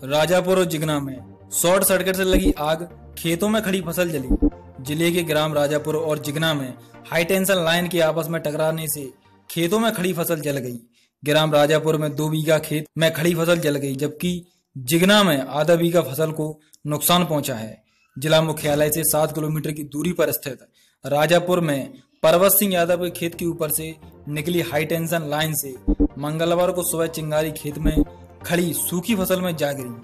राजापुर और जिगना में short circuit से लगी आग, खेतों में खड़ी फसल जली। जिले के ग्राम राजापुर और जिगना में हाई टेंशन लाइन के आपस में टकराने से खेतों में खड़ी फसल जल गई। ग्राम राजापुर में 2 बीघा खेत में खड़ी फसल जल गई, जबकि जिगना में आधा बीघा फसल को नुकसान पहुंचा है। जिला मुख्यालय से 7 किलोमीटर की दूरी पर स्थित राजापुर में पर्वत सिंह यादव के खेत के ऊपर से निकली हाई टेंशन लाइन से मंगलवार को सुबह चिंगारी खेत में खड़ी सूखी फसल में जा गिरी,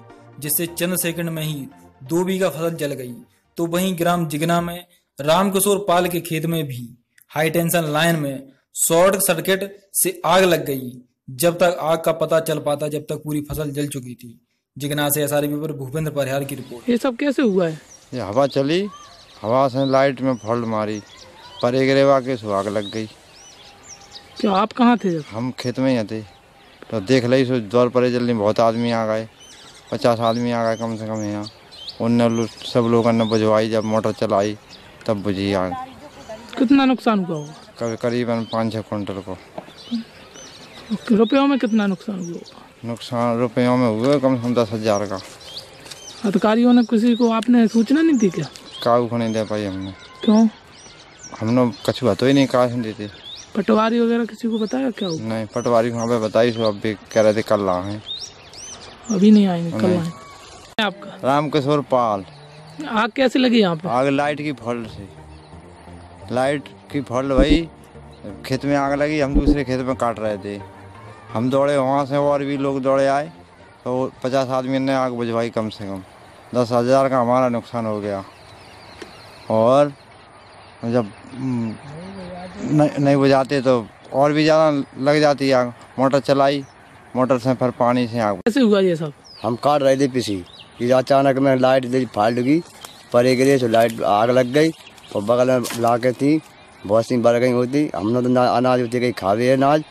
जिससे चंद सेकंड में ही 2 बीघा फसल जल गई। तो वहीं ग्राम जिगना में रामकिशोर पाल के खेत में भी हाई टेंशन लाइन में शॉर्ट सर्किट से आग लग गई। जब तक आग का पता चल पाता जब तक पूरी फसल जल चुकी थी। जिगना से SRB पर भूपेंद्र परिहार की रिपोर्ट। ये सब कैसे हुआ है? ये हवा चली, हवा से लाइट में फॉल्ट मारी, परे गिरेवा के आग लग गई। क्या आप कहाँ थे जब? हम खेत में ही थे, तो देख ली सो दौड़ परे जल्दी बहुत आदमी आ गए, 50 आदमी आ गए कम से कम यहाँ। उनने सब लोगों ने बुझवाई, जब मोटर चलाई तब बुझी आग। कितना नुकसान हुआ होगा? करीबन 5-6 कुंटल को। रुपयों में कितना नुकसान हुआ? नुकसान रुपयों में हुए कम से कम 10,000 का। अधिकारियों ने किसी को आपने सूचना नहीं दी क्या? कागू को नहीं दे पाई हमने। क्यों? हमने कछुआ तो ही नहीं काश देते। पटवारी वगैरह किसी को बताया क्या हुआ? नहीं, पटवारी वहाँ पे बताई सो, अब भी कह रहे थे कल आए। अभी नहीं आएंगे, कल आए। आपका? रामकिशोर पाल। आग कैसे लगी यहाँ पर? आग लाइट की फॉल्ट से, लाइट की फॉल्ट भाई, खेत में आग लगी। हम दूसरे खेत में काट रहे थे, हम दौड़े वहाँ से, और भी लोग दौड़े आए, तो 50 आदमी ने आग बुझवाई। कम से कम 10,000 का हमारा नुकसान हो गया। और जब नहीं बुझाते तो और भी ज़्यादा लग जाती आग। मोटर चलाई, मोटर से फिर पानी से आग। कैसे हुआ ये सब? हम काट रहे थे पिसी, ये अचानक में लाइट फाल्ट गई, परे गिरे तो लाइट आग लग गई। और बगल में लाके थी, बहुत सी बढ़ गई होती। हमने तो अनाज होती गई खावे अनाज,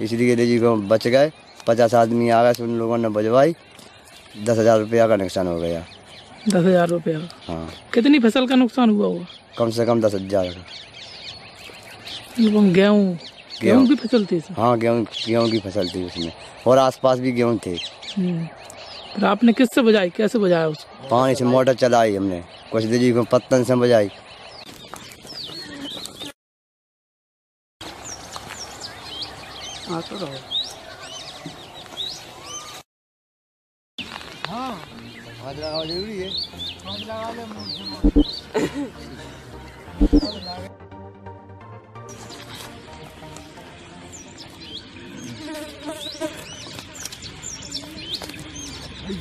इसलिए जी को बच गए। 50 आदमी आ गए, उन लोगों ने बजवाई। 10,000 रुपया का नुकसान हो गया। 10,000 रुपया? हाँ। कितनी फसल का नुकसान हुआ होगा? कम से कम 10,000 का। गेहूँ की फसल थी? हाँ, गेहूँ की फसल थी उसमें, और आसपास भी गेहूँ थे। फिर आपने किससे बुझाई, कैसे बुझाया उसको? पानी से मोटर चलाई हमने, कुछ जी को पत्तन से बुझाई। हाँ, जरूरी है।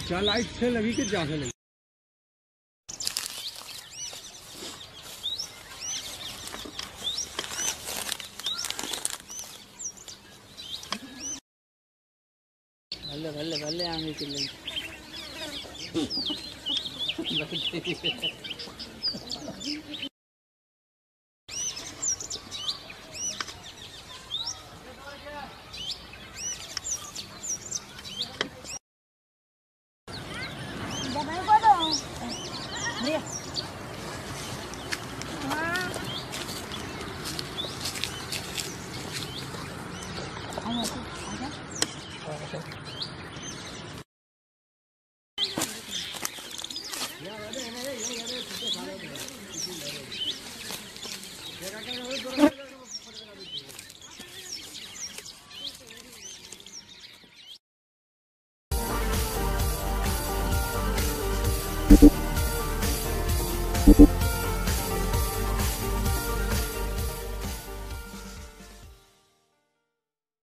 जा लाइट से लगी कि जा से लगी? भले आगे चलेंगे।